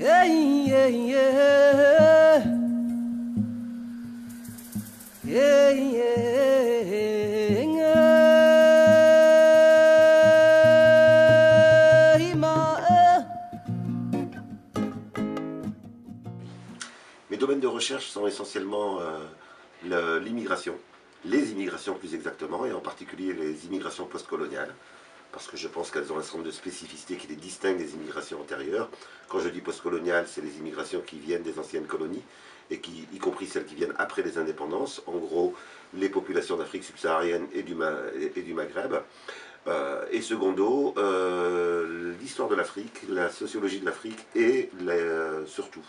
Hey, yeah, yeah. Yeah, yeah, Mes domaines de recherche sont essentiellement l'immigration, les immigrations plus exactement, et en particulier les immigrations postcoloniales, parce que je pense qu'elles ont un certain nombre de spécificités qui les distinguent des immigrations antérieures. Quand je dis postcoloniales, c'est les immigrations qui viennent des anciennes colonies, et y compris celles qui viennent après les indépendances, en gros les populations d'Afrique subsaharienne et du Maghreb. Et secondo, l'histoire de l'Afrique, la sociologie de l'Afrique et surtout,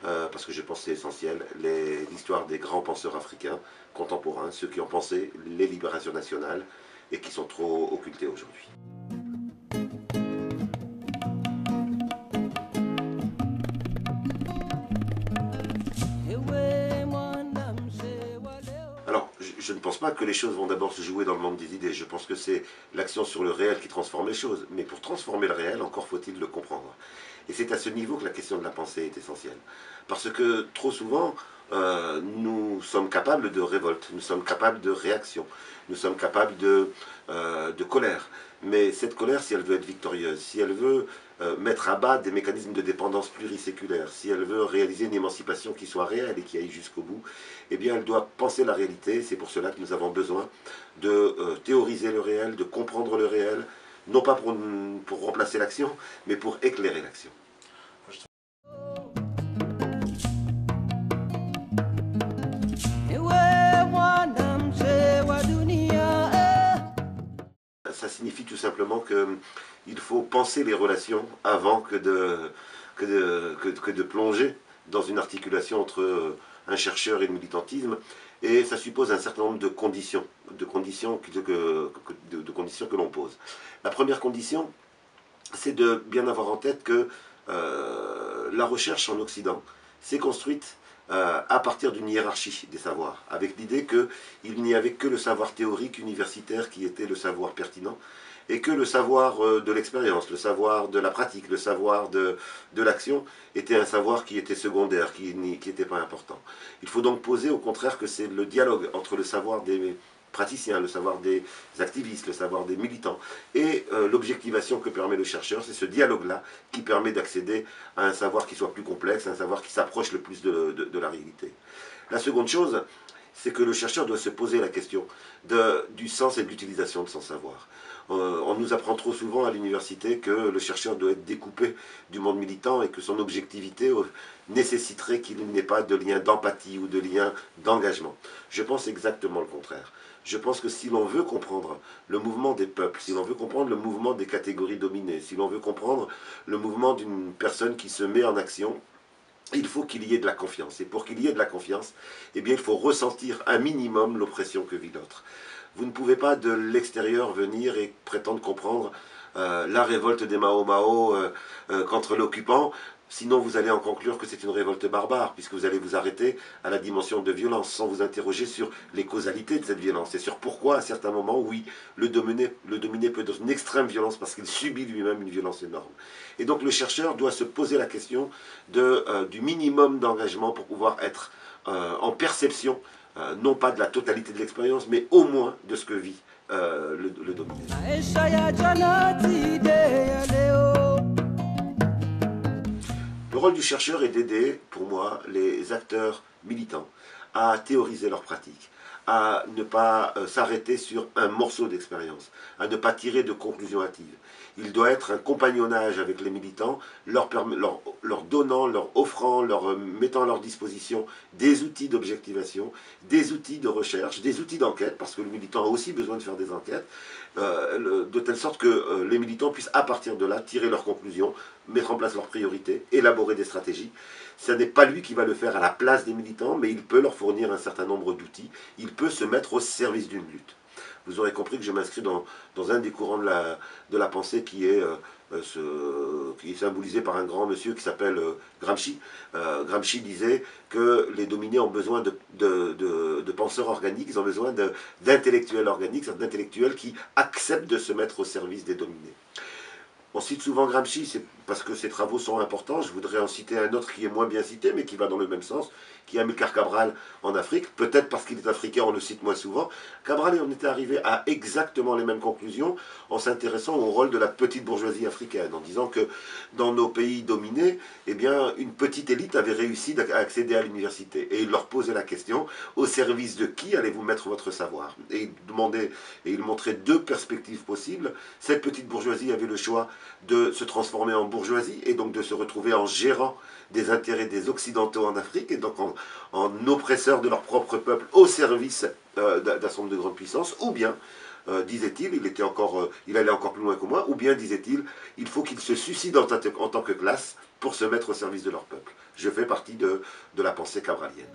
parce que je pense que c'est essentiel, l'histoire des grands penseurs africains contemporains, ceux qui ont pensé les libérations nationales et qui sont trop occultés aujourd'hui. Alors, je ne pense pas que les choses vont d'abord se jouer dans le monde des idées. Je pense que c'est l'action sur le réel qui transforme les choses. Mais pour transformer le réel, encore faut-il le comprendre. Et c'est à ce niveau que la question de la pensée est essentielle. Parce que trop souvent, nous sommes capables de révolte, nous sommes capables de réaction, nous sommes capables de colère. Mais cette colère, si elle veut être victorieuse, si elle veut mettre à bas des mécanismes de dépendance pluriséculaire, si elle veut réaliser une émancipation qui soit réelle et qui aille jusqu'au bout, eh bien elle doit penser la réalité. C'est pour cela que nous avons besoin de théoriser le réel, de comprendre le réel, non pas pour remplacer l'action, mais pour éclairer l'action. Ça signifie tout simplement qu'il faut penser les relations avant que de plonger dans une articulation entre un chercheur et le militantisme. Et ça suppose un certain nombre de conditions que l'on pose. La première condition, c'est de bien avoir en tête que la recherche en Occident s'est construite à partir d'une hiérarchie des savoirs, avec l'idée qu'il n'y avait que le savoir théorique universitaire qui était le savoir pertinent, et que le savoir de l'expérience, le savoir de la pratique, le savoir de l'action était un savoir qui était secondaire, qui n'était pas important. Il faut donc poser au contraire que c'est le dialogue entre le savoir des praticiens, le savoir des activistes, le savoir des militants, et l'objectivation que permet le chercheur, c'est ce dialogue-là qui permet d'accéder à un savoir qui soit plus complexe, un savoir qui s'approche le plus de la réalité. La seconde chose, c'est que le chercheur doit se poser la question du sens et de l'utilisation de son savoir. On nous apprend trop souvent à l'université que le chercheur doit être découpé du monde militant et que son objectivité nécessiterait qu'il n'ait pas de lien d'empathie ou de lien d'engagement. Je pense exactement le contraire. Je pense que si l'on veut comprendre le mouvement des peuples, si l'on veut comprendre le mouvement des catégories dominées, si l'on veut comprendre le mouvement d'une personne qui se met en action, il faut qu'il y ait de la confiance. Et pour qu'il y ait de la confiance, eh bien, il faut ressentir un minimum l'oppression que vit l'autre. Vous ne pouvez pas de l'extérieur venir et prétendre comprendre la révolte des Mao contre l'occupant, sinon vous allez en conclure que c'est une révolte barbare, puisque vous allez vous arrêter à la dimension de violence, sans vous interroger sur les causalités de cette violence, et sur pourquoi à certains moments, oui, le dominé peut être dans une extrême violence, parce qu'il subit lui-même une violence énorme. Et donc le chercheur doit se poser la question du minimum d'engagement pour pouvoir être en perception, non pas de la totalité de l'expérience, mais au moins de ce que vit le dominé. Le rôle du chercheur est d'aider, pour moi, les acteurs militants à théoriser leur pratique, à ne pas s'arrêter sur un morceau d'expérience, à ne pas tirer de conclusions hâtives. Il doit être un compagnonnage avec les militants, leur donnant, leur offrant, leur mettant à leur disposition des outils d'objectivation, des outils de recherche, des outils d'enquête, parce que le militant a aussi besoin de faire des enquêtes, de telle sorte que les militants puissent à partir de là tirer leurs conclusions, mettre en place leurs priorités, élaborer des stratégies. Ce n'est pas lui qui va le faire à la place des militants, mais il peut leur fournir un certain nombre d'outils, il peut se mettre au service d'une lutte. Vous aurez compris que je m'inscris dans un des courants de la pensée qui est symbolisé par un grand monsieur qui s'appelle Gramsci. Gramsci disait que les dominés ont besoin de penseurs organiques, ils ont besoin d'intellectuels organiques, d'intellectuels qui acceptent de se mettre au service des dominés. On cite souvent Gramsci, c'est parce que ses travaux sont importants. Je voudrais en citer un autre qui est moins bien cité, mais qui va dans le même sens, qui est Amilcar Cabral en Afrique. Peut-être parce qu'il est africain, on le cite moins souvent. Cabral en était arrivé à exactement les mêmes conclusions en s'intéressant au rôle de la petite bourgeoisie africaine, en disant que dans nos pays dominés, eh bien, une petite élite avait réussi à accéder à l'université. Et il leur posait la question, au service de qui allez-vous mettre votre savoir? Et il demandait, et il montrait deux perspectives possibles. Cette petite bourgeoisie avait le choix de se transformer en bourgeoisie et donc de se retrouver en gérant des intérêts des Occidentaux en Afrique et donc en oppresseurs de leur propre peuple au service d'un certain nombre de grandes puissances, ou bien, disait-il, il allait encore plus loin que moi, ou bien, disait-il, il faut qu'ils se suicident en tant que classe pour se mettre au service de leur peuple. Je fais partie de la pensée cabralienne.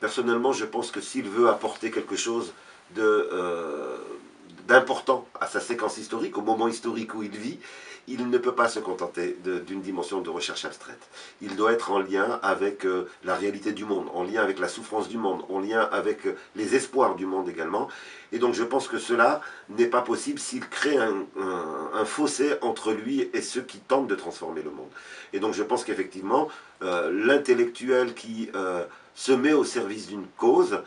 Personnellement, je pense que s'il veut apporter quelque chose d'important à sa séquence historique, au moment historique où il vit, il ne peut pas se contenter d'une dimension de recherche abstraite. Il doit être en lien avec la réalité du monde, en lien avec la souffrance du monde, en lien avec les espoirs du monde également. Et donc je pense que cela n'est pas possible s'il crée un fossé entre lui et ceux qui tentent de transformer le monde. Et donc je pense qu'effectivement, l'intellectuel qui se met au service d'une cause,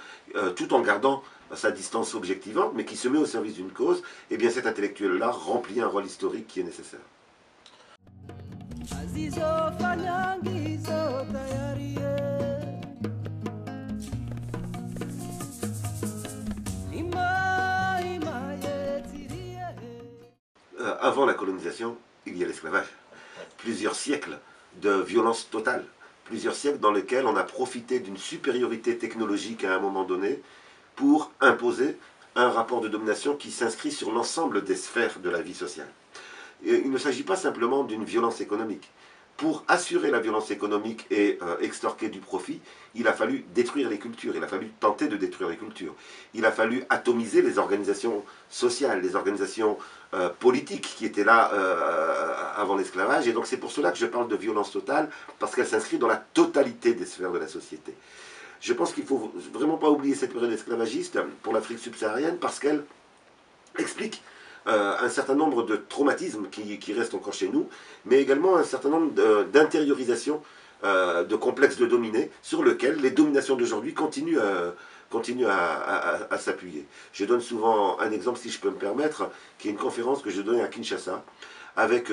tout en gardant sa distance objectivante, mais qui se met au service d'une cause, et bien cet intellectuel-là remplit un rôle historique qui est nécessaire. Avant la colonisation, il y a l'esclavage. Plusieurs siècles de violence totale. Plusieurs siècles dans lesquels on a profité d'une supériorité technologique à un moment donné pour imposer un rapport de domination qui s'inscrit sur l'ensemble des sphères de la vie sociale. Et il ne s'agit pas simplement d'une violence économique. Pour assurer la violence économique et extorquer du profit, il a fallu détruire les cultures, il a fallu tenter de détruire les cultures. Il a fallu atomiser les organisations sociales, les organisations politiques qui étaient là avant l'esclavage. Et donc c'est pour cela que je parle de violence totale, parce qu'elle s'inscrit dans la totalité des sphères de la société. Je pense qu'il ne faut vraiment pas oublier cette période esclavagiste pour l'Afrique subsaharienne, parce qu'elle explique un certain nombre de traumatismes qui restent encore chez nous, mais également un certain nombre d'intériorisations de complexes de dominés sur lesquels les dominations d'aujourd'hui continuent à s'appuyer. Je donne souvent un exemple, si je peux me permettre, qui est une conférence que je donnais à Kinshasa avec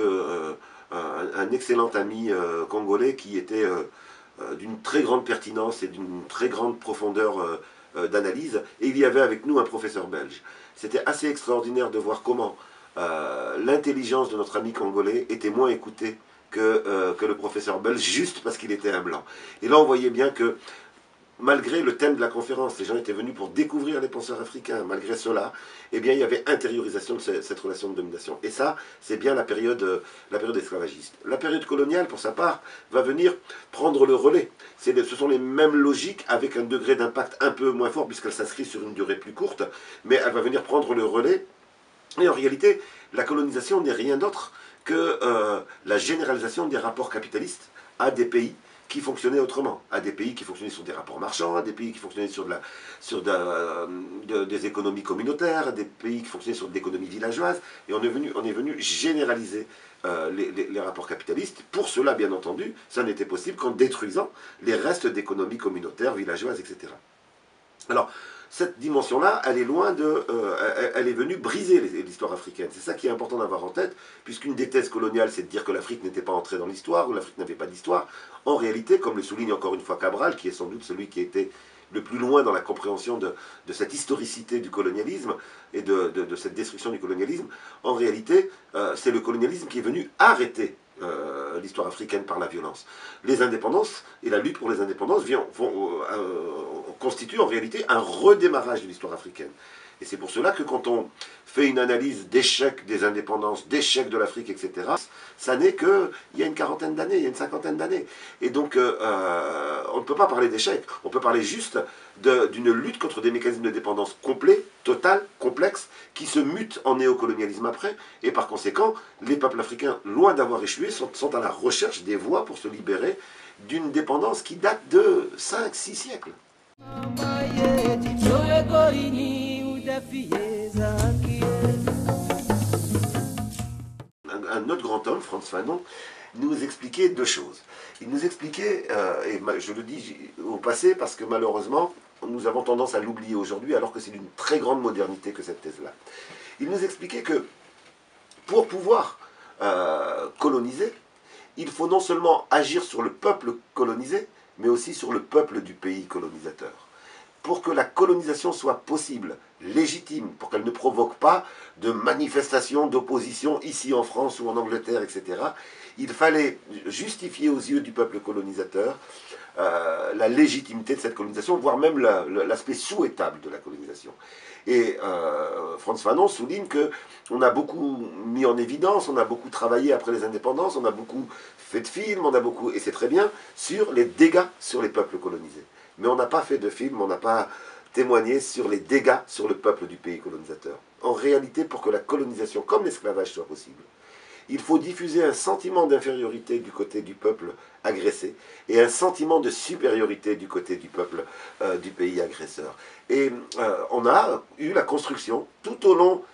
un excellent ami congolais qui était d'une très grande pertinence et d'une très grande profondeur d'analyse, et il y avait avec nous un professeur belge. C'était assez extraordinaire de voir comment l'intelligence de notre ami congolais était moins écoutée que le professeur belge, juste parce qu'il était un blanc. Et là on voyait bien que malgré le thème de la conférence, les gens étaient venus pour découvrir les penseurs africains, malgré cela, eh bien, il y avait intériorisation de cette relation de domination. Et ça, c'est bien la période esclavagiste. La période coloniale, pour sa part, va venir prendre le relais. Ce sont les mêmes logiques, avec un degré d'impact un peu moins fort, puisqu'elle s'inscrit sur une durée plus courte, mais elle va venir prendre le relais. Et en réalité, la colonisation n'est rien d'autre que la généralisation des rapports capitalistes à des pays qui fonctionnaient autrement, à des pays qui fonctionnaient sur des rapports marchands, à des pays qui fonctionnaient sur des économies communautaires, à des pays qui fonctionnaient sur de l'économie villageoise, et on est venu généraliser les rapports capitalistes. Pour cela, bien entendu, ça n'était possible qu'en détruisant les restes d'économies communautaires, villageoises, etc. Alors, cette dimension-là, elle est loin elle est venue briser l'histoire africaine. C'est ça qui est important d'avoir en tête, puisqu'une des thèses coloniales, c'est de dire que l'Afrique n'était pas entrée dans l'histoire, ou l'Afrique n'avait pas d'histoire. En réalité, comme le souligne encore une fois Cabral, qui est sans doute celui qui était le plus loin dans la compréhension de cette historicité du colonialisme et de cette destruction du colonialisme, en réalité, c'est le colonialisme qui est venu arrêter l'histoire africaine par la violence. Les indépendances et la lutte pour les indépendances constituent en réalité un redémarrage de l'histoire africaine. Et c'est pour cela que quand on fait une analyse d'échec des indépendances, d'échec de l'Afrique, etc., ça n'est qu'il y a une quarantaine d'années, il y a une cinquantaine d'années. Et donc, on ne peut pas parler d'échec, on peut parler juste d'une lutte contre des mécanismes de dépendance complets, total, complexes, qui se mutent en néocolonialisme après. Et par conséquent, les peuples africains, loin d'avoir échoué, sont à la recherche des voies pour se libérer d'une dépendance qui date de 5-6 siècles. Un autre grand homme, Frantz Fanon, nous expliquait deux choses. Il nous expliquait, et je le dis au passé parce que malheureusement, nous avons tendance à l'oublier aujourd'hui, alors que c'est d'une très grande modernité que cette thèse-là. Il nous expliquait que pour pouvoir coloniser, il faut non seulement agir sur le peuple colonisé, mais aussi sur le peuple du pays colonisateur. Pour que la colonisation soit possible, légitime, pour qu'elle ne provoque pas de manifestations d'opposition ici en France ou en Angleterre, etc., il fallait justifier aux yeux du peuple colonisateur la légitimité de cette colonisation, voire même l'aspect souhaitable de la colonisation. Et Frantz Fanon souligne qu'on a beaucoup mis en évidence, on a beaucoup travaillé après les indépendances, on a beaucoup fait de films, on a beaucoup, et c'est très bien, sur les dégâts sur les peuples colonisés. Mais on n'a pas fait de film, on n'a pas témoigné sur les dégâts sur le peuple du pays colonisateur. En réalité, pour que la colonisation comme l'esclavage soit possible, il faut diffuser un sentiment d'infériorité du côté du peuple agressé et un sentiment de supériorité du côté du peuple du pays agresseur. Et on a eu la construction tout au long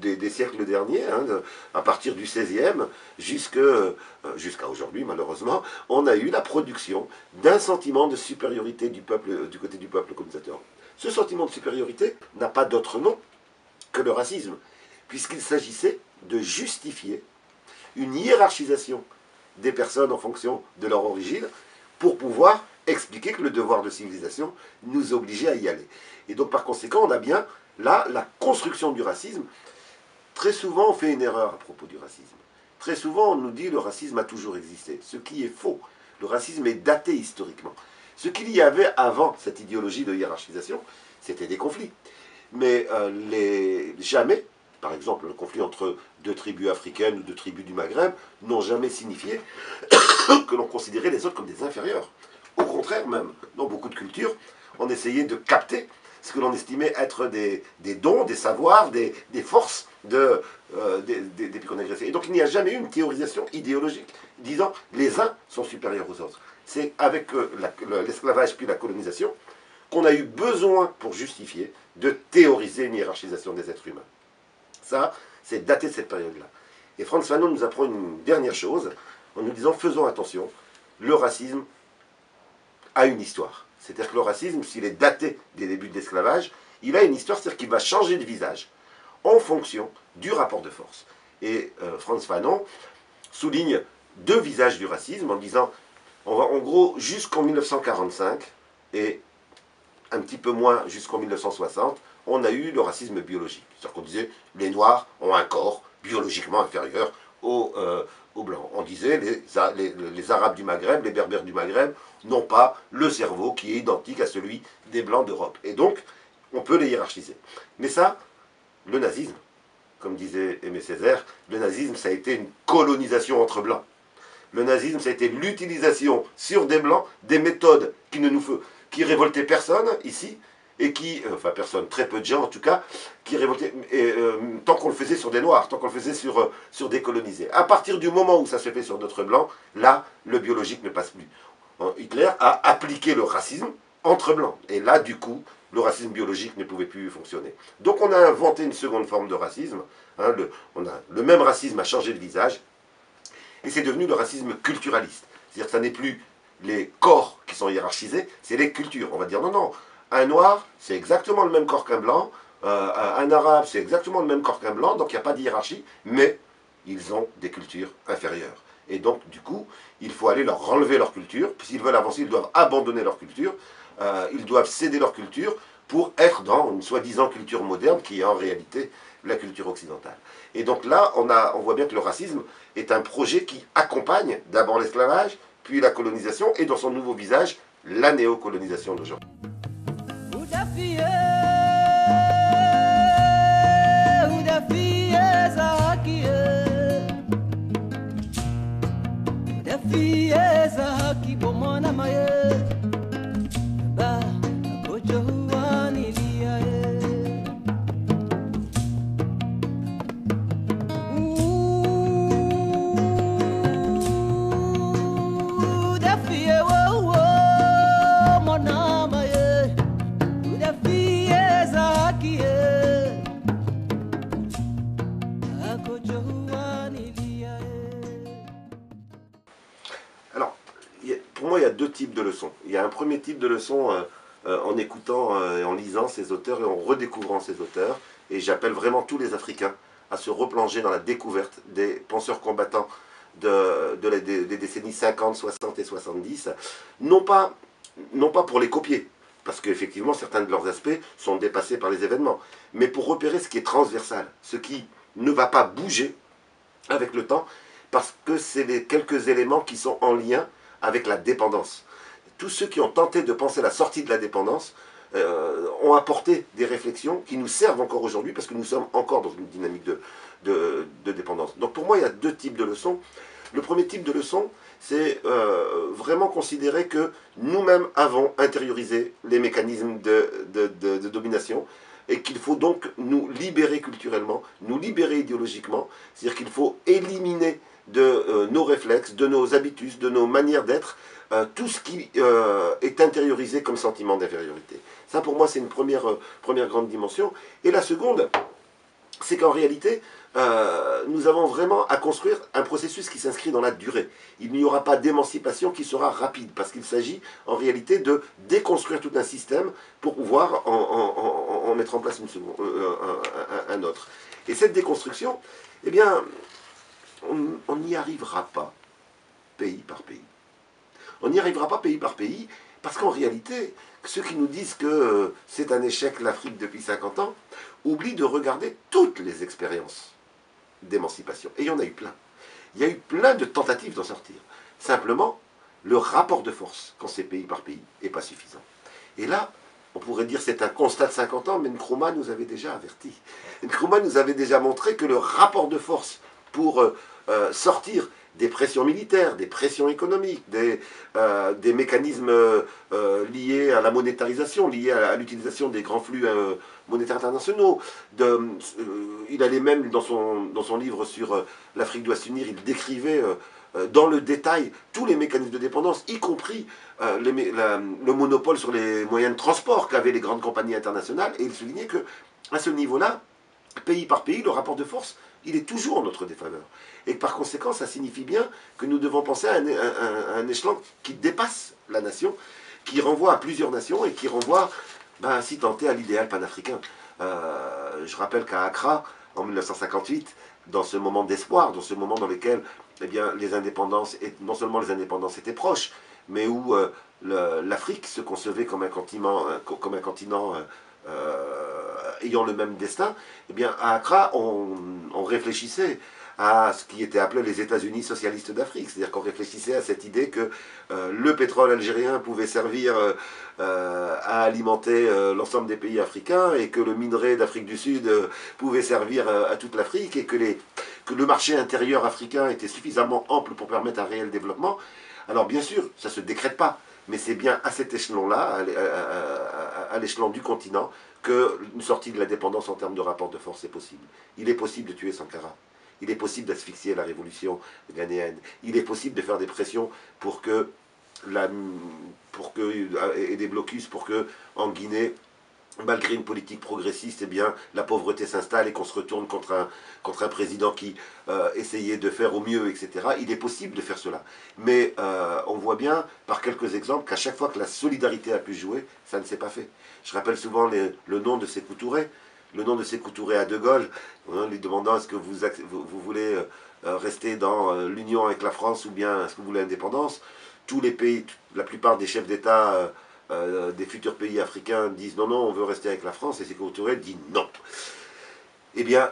des siècles derniers, hein, à partir du XVIe jusqu'à aujourd'hui malheureusement, on a eu la production d'un sentiment de supériorité du côté du peuple colonisateur. Ce sentiment de supériorité n'a pas d'autre nom que le racisme, puisqu'il s'agissait de justifier une hiérarchisation des personnes en fonction de leur origine pour pouvoir expliquer que le devoir de civilisation nous obligeait à y aller. Et donc par conséquent, on a bien là la construction du racisme. Très souvent, on fait une erreur à propos du racisme. Très souvent, on nous dit que le racisme a toujours existé, ce qui est faux. Le racisme est daté historiquement. Ce qu'il y avait avant cette idéologie de hiérarchisation, c'était des conflits. Mais jamais, par exemple, le conflit entre deux tribus africaines ou deux tribus du Maghreb, n'ont jamais signifié que l'on considérait les autres comme des inférieurs. Au contraire même, dans beaucoup de cultures, on essayait de capter ce que l'on estimait être des dons, des savoirs, des forces des pays qu'on agressait. Et donc il n'y a jamais eu une théorisation idéologique disant les uns sont supérieurs aux autres. C'est avec l'esclavage puis la colonisation qu'on a eu besoin pour justifier de théoriser une hiérarchisation des êtres humains. Ça, c'est daté de cette période-là. Et Frantz Fanon nous apprend une dernière chose, en nous disant, faisons attention, le racisme a une histoire. C'est-à-dire que le racisme, s'il est daté des débuts de l'esclavage, il a une histoire, c'est-à-dire qu'il va changer de visage en fonction du rapport de force. Et Frantz Fanon souligne deux visages du racisme en disant, en gros, jusqu'en 1945, et un petit peu moins jusqu'en 1960, on a eu le racisme biologique. C'est-à-dire qu'on disait les Noirs ont un corps biologiquement inférieur aux Blancs. On disait les Arabes du Maghreb, les Berbères du Maghreb, n'ont pas le cerveau qui est identique à celui des Blancs d'Europe. Et donc, on peut les hiérarchiser. Mais ça, le nazisme, comme disait Aimé Césaire, le nazisme, ça a été une colonisation entre Blancs. Le nazisme, ça a été l'utilisation sur des Blancs des méthodes qui révoltaient personne ici, et enfin personne, très peu de gens en tout cas, qui révoltaient, tant qu'on le faisait sur des Noirs, tant qu'on le faisait sur des colonisés. À partir du moment où ça se fait sur d'autres Blancs, là, le biologique ne passe plus. Hitler a appliqué le racisme entre Blancs, et là, du coup, le racisme biologique ne pouvait plus fonctionner. Donc on a inventé une seconde forme de racisme, hein, le même racisme a changé de visage, et c'est devenu le racisme culturaliste. C'est-à-dire que ça n'est plus les corps qui sont hiérarchisés, c'est les cultures. On va dire non, non, un noir, c'est exactement le même corps qu'un blanc, un arabe, c'est exactement le même corps qu'un blanc, donc il n'y a pas de hiérarchie, mais ils ont des cultures inférieures. Et donc, du coup, il faut aller leur enlever leur culture, s'ils veulent avancer, ils doivent abandonner leur culture, ils doivent céder leur culture pour être dans une soi-disant culture moderne qui est en réalité la culture occidentale. Et donc là, on voit bien que le racisme est un projet qui accompagne d'abord l'esclavage, puis la colonisation, et dans son nouveau visage, la néocolonisation d'aujourd'hui. leçons. Il y a un premier type de leçon en écoutant et en lisant ces auteurs et en redécouvrant ces auteurs. Et j'appelle vraiment tous les Africains à se replonger dans la découverte des penseurs combattants des décennies 50, 60 et 70. Non pas pour les copier, parce qu'effectivement certains de leurs aspects sont dépassés par les événements, mais pour repérer ce qui est transversal, ce qui ne va pas bouger avec le temps, parce que c'est les quelques éléments qui sont en lien avec la dépendance. Tous ceux qui ont tenté de penser la sortie de la dépendance ont apporté des réflexions qui nous servent encore aujourd'hui, parce que nous sommes encore dans une dynamique de dépendance. Donc pour moi, il y a deux types de leçons. Le premier type de leçon, c'est vraiment considérer que nous-mêmes avons intériorisé les mécanismes de domination, et qu'il faut donc nous libérer culturellement, nous libérer idéologiquement, c'est-à-dire qu'il faut éliminer de nos réflexes, de nos habitudes, de nos manières d'être, tout ce qui est intériorisé comme sentiment d'infériorité. Ça, pour moi, c'est une première grande dimension. Et la seconde, c'est qu'en réalité, nous avons vraiment à construire un processus qui s'inscrit dans la durée. Il n'y aura pas d'émancipation qui sera rapide, parce qu'il s'agit en réalité de déconstruire tout un système pour pouvoir en mettre en place un autre. Et cette déconstruction, eh bien, on n'y arrivera pas pays par pays. On n'y arrivera pas pays par pays, parce qu'en réalité, ceux qui nous disent que c'est un échec l'Afrique depuis 50 ans, oublient de regarder toutes les expériences d'émancipation. Et il y en a eu plein. Il y a eu plein de tentatives d'en sortir. Simplement, le rapport de force, quand c'est pays par pays, n'est pas suffisant. Et là, on pourrait dire que c'est un constat de 50 ans, mais Nkrumah nous avait déjà averti. Nkrumah nous avait déjà montré que le rapport de force pour sortir des pressions militaires, des pressions économiques, des mécanismes liés à la monétarisation, liés à l'utilisation des grands flux monétaires internationaux. Il allait même, dans son livre sur l'Afrique doit s'unir, il décrivait dans le détail tous les mécanismes de dépendance, y compris le monopole sur les moyens de transport qu'avaient les grandes compagnies internationales, et il soulignait qu'à ce niveau-là, pays par pays, le rapport de force, il est toujours en notre défaveur. Et par conséquent, ça signifie bien que nous devons penser à un échelon qui dépasse la nation, qui renvoie à plusieurs nations et qui renvoie, si tant est, à l'idéal panafricain. Je rappelle qu'à Accra, en 1958, dans ce moment d'espoir, dans ce moment dans lequel les indépendances, non seulement les indépendances étaient proches, mais où l'Afrique se concevait comme un continent ayant le même destin, à Accra, on réfléchissait à ce qui était appelé les États-Unis socialistes d'Afrique. C'est-à-dire qu'on réfléchissait à cette idée que le pétrole algérien pouvait servir à alimenter l'ensemble des pays africains, et que le minerai d'Afrique du Sud pouvait servir à toute l'Afrique, et que le marché intérieur africain était suffisamment ample pour permettre un réel développement. Alors bien sûr, ça ne se décrète pas, mais c'est bien à cet échelon-là, à l'échelon du continent, qu'une sortie de la dépendance en termes de rapport de force est possible. Il est possible de tuer Sankara. Il est possible d'asphyxier la révolution ghanéenne. Il est possible de faire des pressions et des blocus pour que, en Guinée, malgré une politique progressiste, la pauvreté s'installe et qu'on se retourne contre un président qui essayait de faire au mieux, etc. Il est possible de faire cela. Mais on voit bien, par quelques exemples, qu'à chaque fois que la solidarité a pu jouer, ça ne s'est pas fait. Je rappelle souvent le nom de Sékou Touré. Le nom de Sékou Touré à De Gaulle, lui demandant est-ce que vous voulez rester dans l'union avec la France ou bien est-ce que vous voulez l'indépendance. Tous les pays, la plupart des chefs d'État des futurs pays africains disent non, on veut rester avec la France, et Sékou Touré dit non.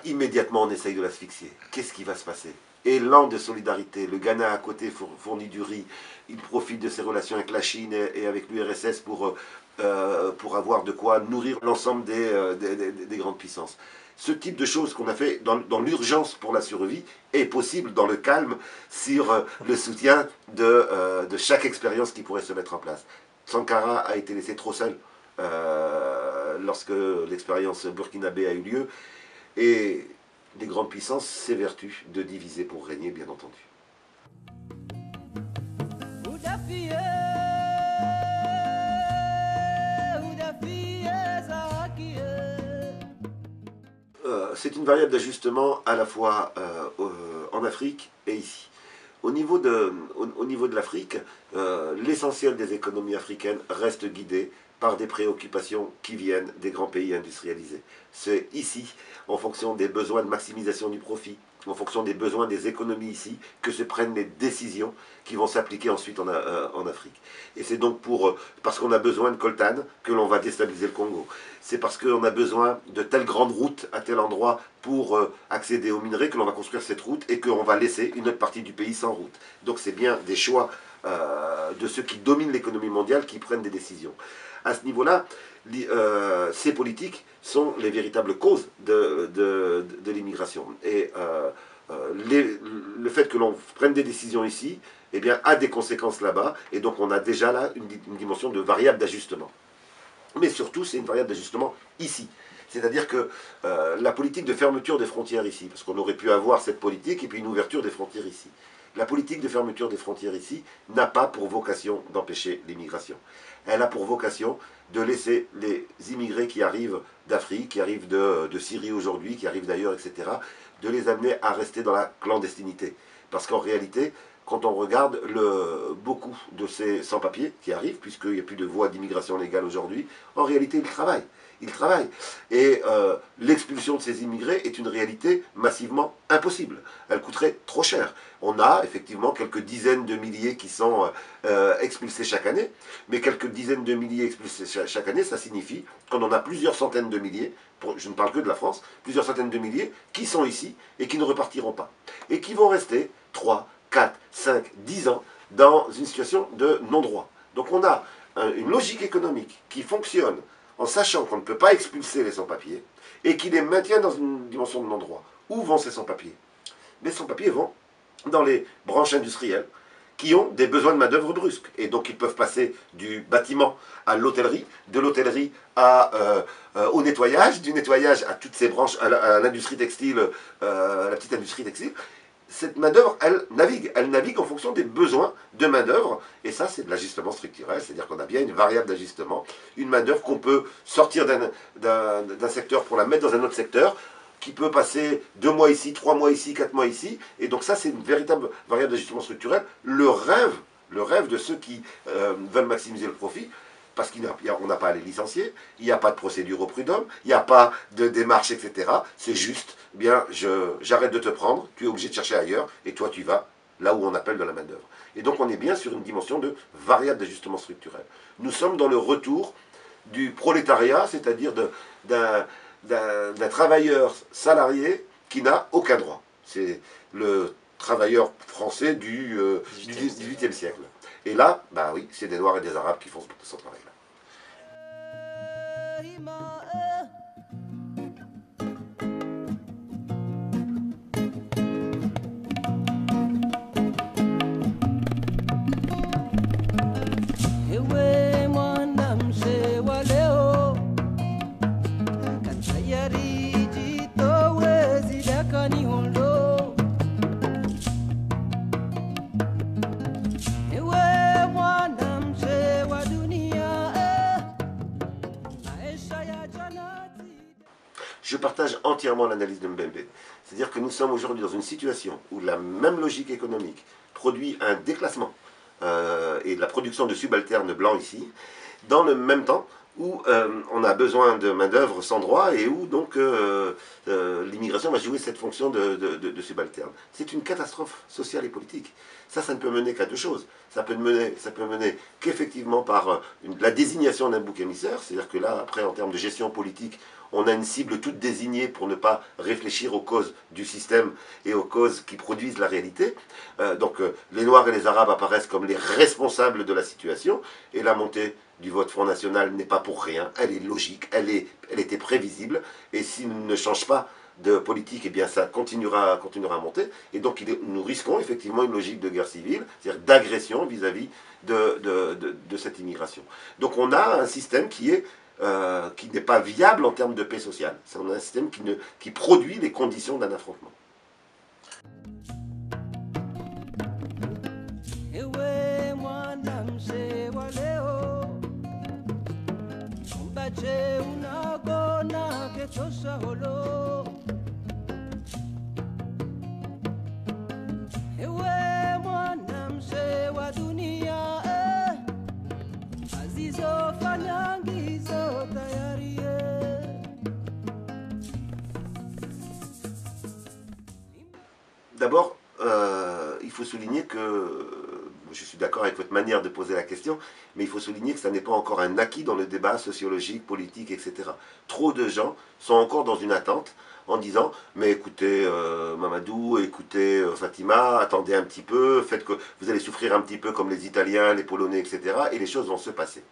Immédiatement on essaye de l'asphyxier. Qu'est-ce qui va se passer? Élan de solidarité, le Ghana à côté fournit du riz, il profite de ses relations avec la Chine et avec l'URSS pour avoir de quoi nourrir l'ensemble des grandes puissances. Ce type de choses qu'on a fait dans l'urgence pour la survie est possible dans le calme, sur le soutien de chaque expérience qui pourrait se mettre en place. Sankara a été laissé trop seul lorsque l'expérience burkinabé a eu lieu, et les grandes puissances s'évertuent de diviser pour régner, bien entendu. C'est une variable d'ajustement à la fois en Afrique et ici. Au niveau de l'Afrique, l'essentiel des économies africaines reste guidé par des préoccupations qui viennent des grands pays industrialisés. C'est ici, en fonction des besoins de maximisation du profit, en fonction des besoins des économies ici, que se prennent les décisions qui vont s'appliquer ensuite en Afrique. Et c'est donc parce qu'on a besoin de coltan que l'on va déstabiliser le Congo. C'est parce qu'on a besoin de telle grande route à tel endroit pour accéder aux minerais que l'on va construire cette route et qu'on va laisser une autre partie du pays sans route. Donc c'est bien des choix de ceux qui dominent l'économie mondiale qui prennent des décisions. À ce niveau-là, ces politiques sont les véritables causes de l'immigration. Et le fait que l'on prenne des décisions ici, eh bien, a des conséquences là-bas, et donc on a déjà là une dimension de variable d'ajustement. Mais surtout, c'est une variable d'ajustement ici. C'est-à-dire que la politique de fermeture des frontières ici, parce qu'on aurait pu avoir cette politique et puis une ouverture des frontières ici. La politique de fermeture des frontières ici n'a pas pour vocation d'empêcher l'immigration. Elle a pour vocation de laisser les immigrés qui arrivent d'Afrique, qui arrivent de Syrie aujourd'hui, qui arrivent d'ailleurs, etc., de les amener à rester dans la clandestinité. Parce qu'en réalité, quand on regarde beaucoup de ces sans-papiers qui arrivent, puisqu'il n'y a plus de voie d'immigration légale aujourd'hui, en réalité, ils travaillent. Ils travaillent. Et l'expulsion de ces immigrés est une réalité massivement impossible. Elle coûterait trop cher. On a effectivement quelques dizaines de milliers qui sont expulsés chaque année, mais quelques dizaines de milliers expulsés chaque année, ça signifie qu'on en a plusieurs centaines de milliers, je ne parle que de la France, plusieurs centaines de milliers qui sont ici et qui ne repartiront pas. Et qui vont rester 3, 4, 5, 10 ans dans une situation de non-droit. Donc on a une logique économique qui fonctionne en sachant qu'on ne peut pas expulser les sans-papiers, et qui les maintient dans une dimension de non-droit. Où vont ces sans-papiers? Les sans-papiers vont dans les branches industrielles, qui ont des besoins de main-d'œuvre brusques. Et donc ils peuvent passer du bâtiment à l'hôtellerie, de l'hôtellerie au nettoyage, du nettoyage à toutes ces branches, à l'industrie textile, la petite industrie textile. Cette main-d'œuvre, elle navigue en fonction des besoins de main-d'œuvre, et ça, c'est de l'ajustement structurel, c'est-à-dire qu'on a bien une variable d'ajustement, une main-d'œuvre qu'on peut sortir d'un secteur pour la mettre dans un autre secteur, qui peut passer 2 mois ici, 3 mois ici, 4 mois ici, et donc ça, c'est une véritable variable d'ajustement structurel. Le rêve de ceux qui veulent maximiser le profit, parce qu'on n'a pas à les licencier, il n'y a pas de procédure au prud'homme, il n'y a pas de démarche, etc. C'est juste, bien, j'arrête de te prendre, tu es obligé de chercher ailleurs, et toi tu vas là où on appelle de la main-d'œuvre. Et donc on est bien sur une dimension de variable d'ajustement structurel. Nous sommes dans le retour du prolétariat, c'est-à-dire d'un travailleur salarié qui n'a aucun droit. C'est le travailleur français du XVIIIe siècle. Et là, bah oui, c'est des Noirs et des Arabes qui font ce travail-là. Je partage entièrement l'analyse de Mbembe. C'est-à-dire que nous sommes aujourd'hui dans une situation où la même logique économique produit un déclassement et de la production de subalternes blancs ici, dans le même temps où on a besoin de main-d'œuvre sans droit et où donc l'immigration va jouer cette fonction de subalterne. C'est une catastrophe sociale et politique. Ça ne peut mener qu'à deux choses. Ça peut mener qu'effectivement par la désignation d'un bouc émissaire, c'est-à-dire que là, après, en termes de gestion politique, on a une cible toute désignée pour ne pas réfléchir aux causes du système et aux causes qui produisent la réalité. Donc les Noirs et les Arabes apparaissent comme les responsables de la situation, et la montée du vote Front National n'est pas pour rien, elle est logique, elle était prévisible, et s'il ne change pas de politique, eh bien ça continuera à monter, et donc nous risquons effectivement une logique de guerre civile, c'est-à-dire d'agression vis-à-vis de cette immigration. Donc on a un système qui n'est pas viable en termes de paix sociale. C'est un système qui produit les conditions d'un affrontement. Ewe D'abord, il faut souligner que, je suis d'accord avec votre manière de poser la question, mais il faut souligner que ça n'est pas encore un acquis dans le débat sociologique, politique, etc. Trop de gens sont encore dans une attente en disant « mais écoutez Mamadou, écoutez Fatima, attendez un petit peu, faites que vous allez souffrir un petit peu comme les Italiens, les Polonais, etc. et les choses vont se passer ».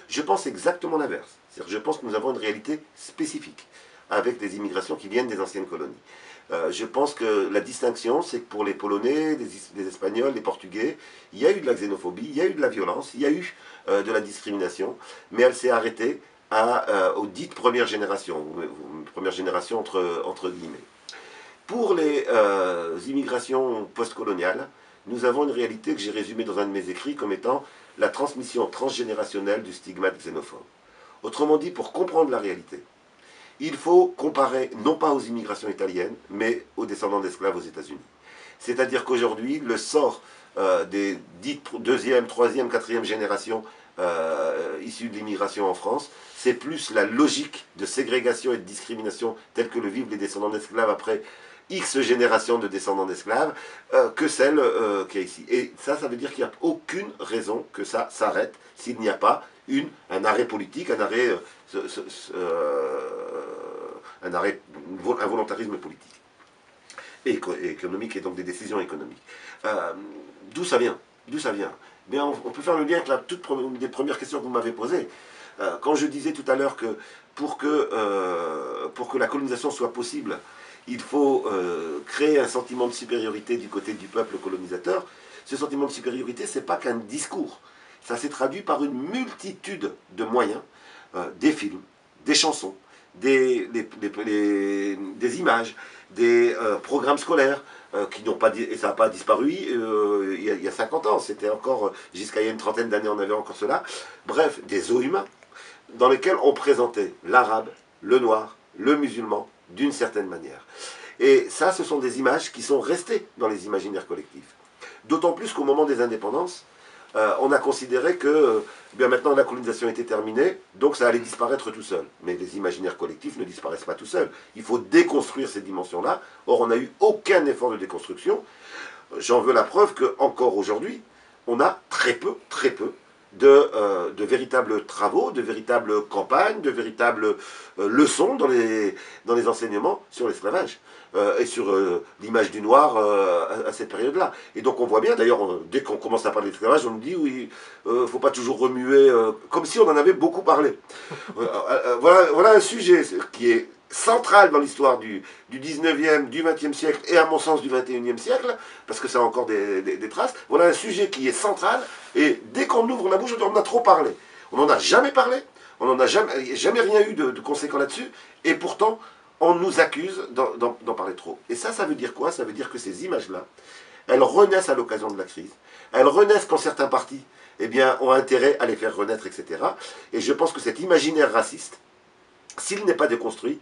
Je pense exactement l'inverse. Je pense que nous avons une réalité spécifique avec des immigrations qui viennent des anciennes colonies. Je pense que la distinction, c'est que pour les Polonais, les Espagnols, les Portugais, il y a eu de la xénophobie, il y a eu de la violence, il y a eu de la discrimination, mais elle s'est arrêtée aux dites premières générations, première génération entre guillemets. Pour les immigrations postcoloniales, nous avons une réalité que j'ai résumée dans un de mes écrits comme étant la transmission transgénérationnelle du stigmate xénophobe. Autrement dit, pour comprendre la réalité, il faut comparer non pas aux immigrations italiennes, mais aux descendants d'esclaves aux États-Unis. C'est-à-dire qu'aujourd'hui, le sort des dites deuxième, troisième, quatrième génération issues de l'immigration en France, c'est plus la logique de ségrégation et de discrimination telle que le vivent les descendants d'esclaves après X générations de descendants d'esclaves que celle qui est ici. Et ça veut dire qu'il n'y a aucune raison que ça s'arrête s'il n'y a pas un arrêt politique, un volontarisme politique et économique, et donc des décisions économiques. D'où ça vient? D'où ça vient? Bien, on peut faire le lien avec une des premières questions que vous m'avez posées. Quand je disais tout à l'heure que pour que la colonisation soit possible, il faut créer un sentiment de supériorité du côté du peuple colonisateur. Ce sentiment de supériorité, ce n'est pas qu'un discours. Ça s'est traduit par une multitude de moyens, des films, des chansons, des images, des programmes scolaires qui n'ont pas, et ça n'a pas disparu il y a 50 ans, c'était encore, jusqu'à il y a une trentaine d'années on avait encore cela, bref, des os humains dans lesquels on présentait l'arabe, le noir, le musulman d'une certaine manière. Et ça, ce sont des images qui sont restées dans les imaginaires collectifs. D'autant plus qu'au moment des indépendances, on a considéré que bien maintenant la colonisation était terminée, donc ça allait disparaître tout seul. Mais les imaginaires collectifs ne disparaissent pas tout seuls. Il faut déconstruire ces dimensions-là. Or, on n'a eu aucun effort de déconstruction. J'en veux la preuve qu'encore aujourd'hui, on a très peu de véritables travaux, de véritables campagnes, de véritables leçons dans les enseignements sur l'esclavage et sur l'image du noir à cette période-là. Et donc on voit bien, d'ailleurs, dès qu'on commence à parler d'esclavage, on nous dit oui, faut pas toujours remuer, comme si on en avait beaucoup parlé. Voilà un sujet qui est central dans l'histoire du 19e, du 20e siècle et à mon sens du 21e siècle, parce que ça a encore des traces. Voilà un sujet qui est central et dès qu'on ouvre la bouche, on en a trop parlé. On n'en a jamais parlé, on n'en a jamais rien eu de conséquent là-dessus et pourtant on nous accuse d'en parler trop. Et ça veut dire quoi? Ça veut dire que ces images-là, elles renaissent à l'occasion de la crise, elles renaissent quand certains partis ont intérêt à les faire renaître, etc. Et je pense que cet imaginaire raciste, s'il n'est pas déconstruit,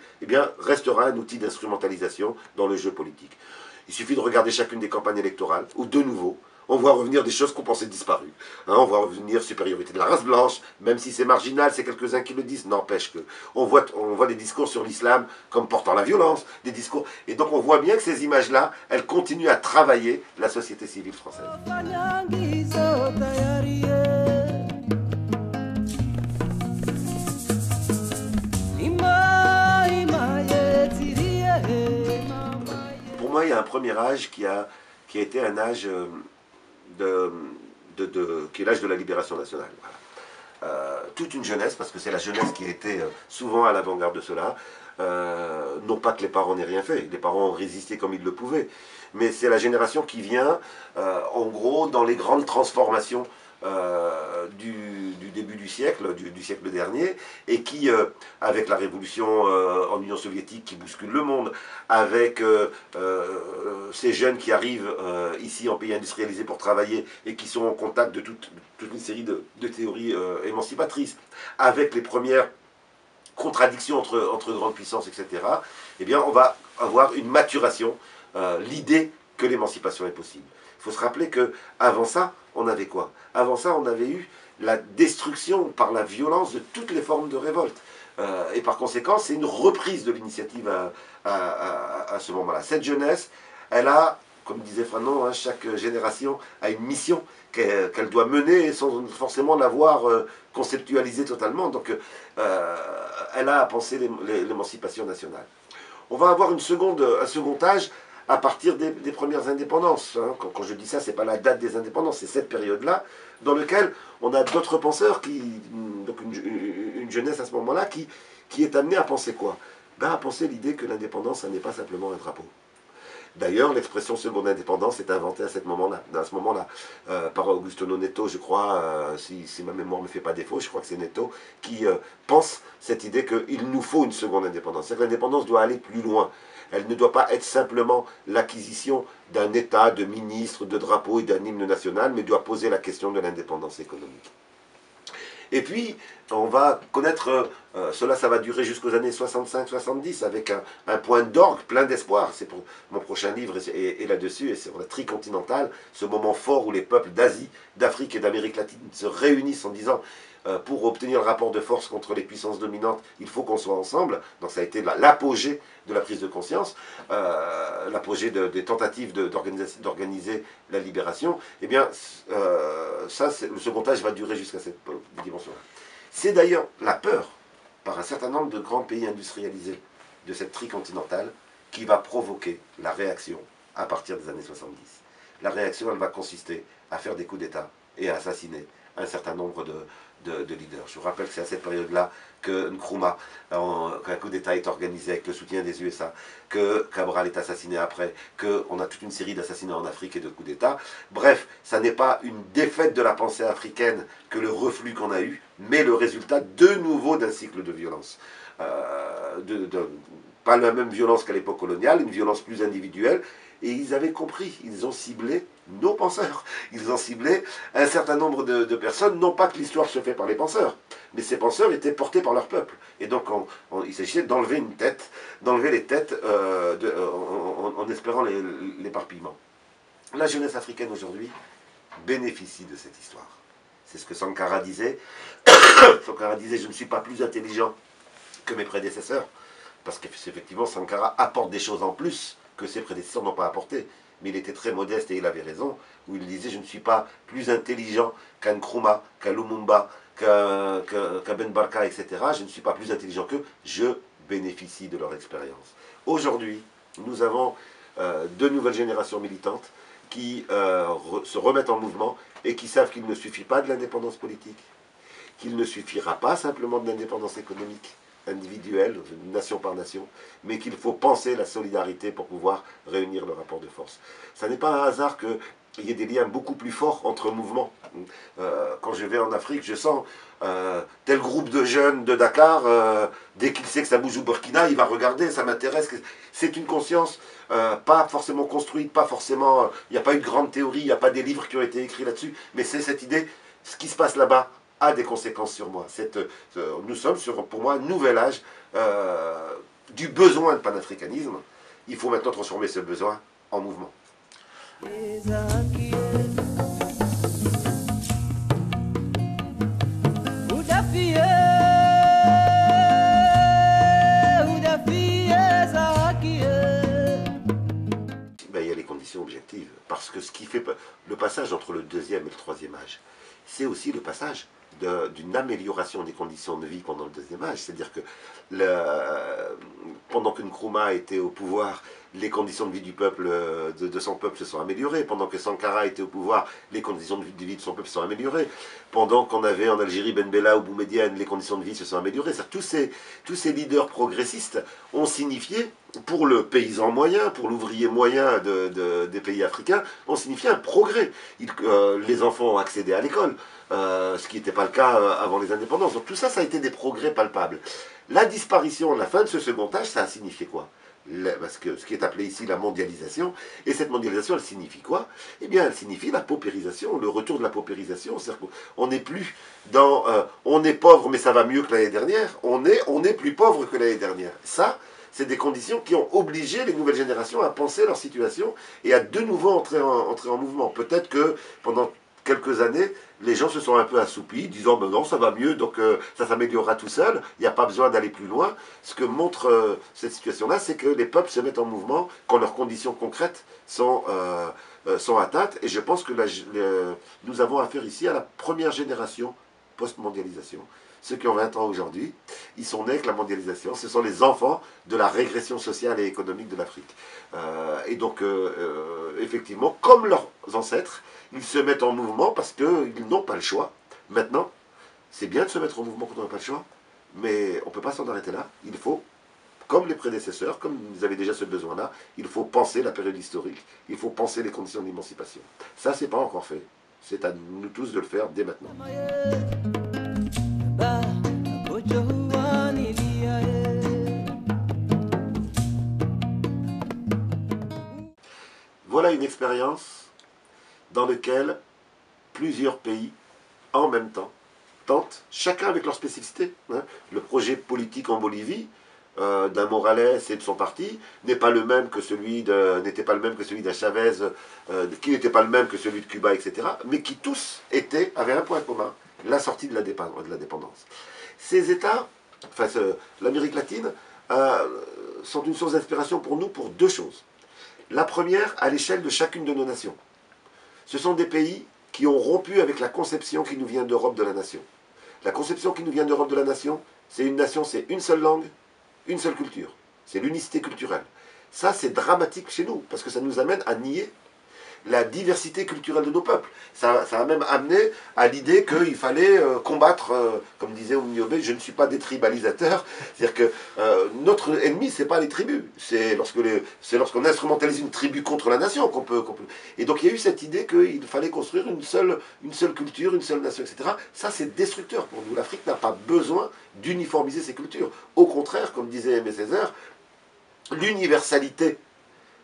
restera un outil d'instrumentalisation dans le jeu politique. Il suffit de regarder chacune des campagnes électorales, où de nouveau, on voit revenir des choses qu'on pensait disparues. On voit revenir supériorité de la race blanche, même si c'est marginal, c'est quelques-uns qui le disent, n'empêche que on voit des discours sur l'islam comme portant la violence, des discours. Et donc on voit bien que ces images-là, elles continuent à travailler la société civile française. Pour moi, il y a un premier âge qui a été un âge qui est l'âge de la libération nationale. Voilà. Toute une jeunesse, parce que c'est la jeunesse qui a été souvent à l'avant-garde de cela. Non pas que les parents n'aient rien fait, les parents ont résisté comme ils le pouvaient, mais c'est la génération qui vient, en gros, dans les grandes transformations du début du siècle dernier, et qui, avec la révolution en Union soviétique qui bouscule le monde, avec ces jeunes qui arrivent ici en pays industrialisé pour travailler et qui sont en contact de toute une série de théories émancipatrices, avec les premières contradictions entre grandes puissances, etc., on va avoir une maturation, l'idée que l'émancipation est possible. Il faut se rappeler qu'avant ça, on avait quoi? Avant ça, on avait eu la destruction par la violence de toutes les formes de révolte. Et par conséquent, c'est une reprise de l'initiative à ce moment-là. Cette jeunesse, elle a comme disait Fanon, hein, chaque génération a une mission qu'elle doit mener sans forcément l'avoir conceptualisée totalement. Donc elle a à penser l'émancipation nationale. On va avoir un second âge à partir des premières indépendances. Hein. Quand je dis ça, ce n'est pas la date des indépendances, c'est cette période-là, dans laquelle on a d'autres penseurs, donc une jeunesse à ce moment-là, qui est amenée à penser quoi? Ben, à penser l'idée que l'indépendance, ça n'est pas simplement un drapeau. D'ailleurs, l'expression seconde indépendance est inventée à ce moment-là, par Augusto Neto, je crois, si ma mémoire ne me fait pas défaut, je crois que c'est Neto, qui pense cette idée qu'il nous faut une seconde indépendance. C'est-à-dire que l'indépendance doit aller plus loin. Elle ne doit pas être simplement l'acquisition d'un État, de ministres, de drapeaux et d'un hymne national, mais doit poser la question de l'indépendance économique. Et puis, on va connaître, cela ça va durer jusqu'aux années 65-70, avec un point d'orgue plein d'espoir. C'est pour mon prochain livre et là-dessus, et c'est sur la tricontinentale, ce moment fort où les peuples d'Asie, d'Afrique et d'Amérique latine se réunissent en disant pour obtenir le rapport de force contre les puissances dominantes, il faut qu'on soit ensemble. Donc ça a été l'apogée de la prise de conscience, l'apogée des tentatives d'organiser la libération. Eh bien, le second âge va durer jusqu'à cette dimension-là. C'est d'ailleurs la peur, par un certain nombre de grands pays industrialisés de cette tricontinentale, qui va provoquer la réaction à partir des années 70. La réaction, elle va consister à faire des coups d'État et à assassiner un certain nombre de leaders. Je vous rappelle que c'est à cette période-là que Nkrumah, qu'un coup d'État est organisé avec le soutien des USA, que Cabral est assassiné après, qu'on a toute une série d'assassinats en Afrique et de coups d'État. Bref, ça n'est pas une défaite de la pensée africaine que le reflux qu'on a eu, mais le résultat de nouveau d'un cycle de violence. Pas la même violence qu'à l'époque coloniale, une violence plus individuelle. Et ils avaient compris, ils ont ciblé nos penseurs, ils ont ciblé un certain nombre de personnes, non pas que l'histoire se fait par les penseurs, mais ces penseurs étaient portés par leur peuple. Et donc il s'agissait d'enlever une tête, d'enlever les têtes en espérant l'éparpillement. La jeunesse africaine aujourd'hui bénéficie de cette histoire. C'est ce que Sankara disait. Sankara disait, je ne suis pas plus intelligent que mes prédécesseurs, parce qu'effectivement Sankara apporte des choses en plus que ses prédécesseurs n'ont pas apporté. Mais il était très modeste et il avait raison, où il disait, je ne suis pas plus intelligent qu'un Nkrumah, qu'un Lumumba, qu'un Ben Barka, etc. Je ne suis pas plus intelligent qu'eux, je bénéficie de leur expérience. Aujourd'hui, nous avons deux nouvelles générations militantes qui se remettent en mouvement et qui savent qu'il ne suffit pas de l'indépendance politique, qu'il ne suffira pas simplement de l'indépendance économique, individuelle, nation par nation, mais qu'il faut penser la solidarité pour pouvoir réunir le rapport de force. Ça n'est pas un hasard qu'il y ait des liens beaucoup plus forts entre mouvements. Quand je vais en Afrique, je sens tel groupe de jeunes de Dakar, dès qu'il sait que ça bouge au Burkina, il va regarder, ça m'intéresse. C'est une conscience pas forcément construite, pas forcément... Il n'y a pas eu de grande théorie, il n'y a pas des livres qui ont été écrits là-dessus, mais c'est cette idée, ce qui se passe là-bas a des conséquences sur moi. Nous sommes sur, pour moi, un nouvel âge du besoin de panafricanisme. Il faut maintenant transformer ce besoin en mouvement. Ben, il y a les conditions objectives. Parce que ce qui fait le passage entre le deuxième et le troisième âge, c'est aussi le passage d'une amélioration des conditions de vie pendant le deuxième âge. C'est-à-dire que pendant que Nkrumah était au pouvoir, les conditions de vie du peuple, de son peuple se sont améliorées. Pendant que Sankara était au pouvoir, les conditions de vie de son peuple se sont améliorées. Pendant qu'on avait en Algérie Ben Bella ou Boumedienne, les conditions de vie se sont améliorées. Tous ces leaders progressistes ont signifié, pour le paysan moyen, pour l'ouvrier moyen des pays africains, ont signifié un progrès. Les enfants ont accédé à l'école, ce qui n'était pas le cas avant les indépendances. Donc tout ça, ça a été des progrès palpables. La disparition, la fin de ce second âge, ça a signifié quoi? Parce que ce qui est appelé ici la mondialisation, et cette mondialisation, elle signifie quoi? Eh bien, elle signifie la paupérisation, le retour de la paupérisation. C'est-à-dire qu'on n'est plus dans on est pauvre, mais ça va mieux que l'année dernière. On est plus pauvre que l'année dernière. Ça, c'est des conditions qui ont obligé les nouvelles générations à penser leur situation et à de nouveau entrer en mouvement. Peut-être que pendant quelques années, les gens se sont un peu assoupis, disant ben non, ça va mieux, donc ça s'améliorera tout seul, il n'y a pas besoin d'aller plus loin. Ce que montre cette situation-là, c'est que les peuples se mettent en mouvement quand leurs conditions concrètes sont atteintes. Et je pense que nous avons affaire ici à la première génération post-mondialisation. Ceux qui ont 20 ans aujourd'hui, ils sont nés avec la mondialisation. Ce sont les enfants de la régression sociale et économique de l'Afrique. Et donc, effectivement, comme leurs ancêtres, ils se mettent en mouvement parce qu'ils n'ont pas le choix. Maintenant, c'est bien de se mettre en mouvement quand on n'a pas le choix, mais on ne peut pas s'en arrêter là. Il faut, comme les prédécesseurs, comme vous avez déjà ce besoin-là, il faut penser la période historique, il faut penser les conditions d'émancipation. Ça, c'est pas encore fait. C'est à nous tous de le faire dès maintenant. Voilà une expérience dans laquelle plusieurs pays, en même temps, tentent, chacun avec leur spécificité. Le projet politique en Bolivie, d'un Morales et de son parti, n'était pas le même que celui d'un Chavez, qui n'était pas le même que celui de Cuba, etc., mais qui tous avaient un point commun, la sortie de la dépendance. Ces États, enfin l'Amérique latine, sont une source d'inspiration pour nous pour deux choses. La première, à l'échelle de chacune de nos nations. Ce sont des pays qui ont rompu avec la conception qui nous vient d'Europe de la nation. La conception qui nous vient d'Europe de la nation, c'est une seule langue, une seule culture. C'est l'unicité culturelle. Ça, c'est dramatique chez nous, parce que ça nous amène à nier la diversité culturelle de nos peuples. Ça a même amené à l'idée qu'il fallait combattre, comme disait Oumniobé, je ne suis pas détribalisateur, c'est-à-dire que notre ennemi, c'est pas les tribus, c'est lorsqu'on instrumentalise une tribu contre la nation qu'on peut... Et donc il y a eu cette idée qu'il fallait construire une seule culture, une seule nation, etc. Ça, c'est destructeur pour nous. L'Afrique n'a pas besoin d'uniformiser ses cultures. Au contraire, comme disait Aimé Césaire, l'universalité,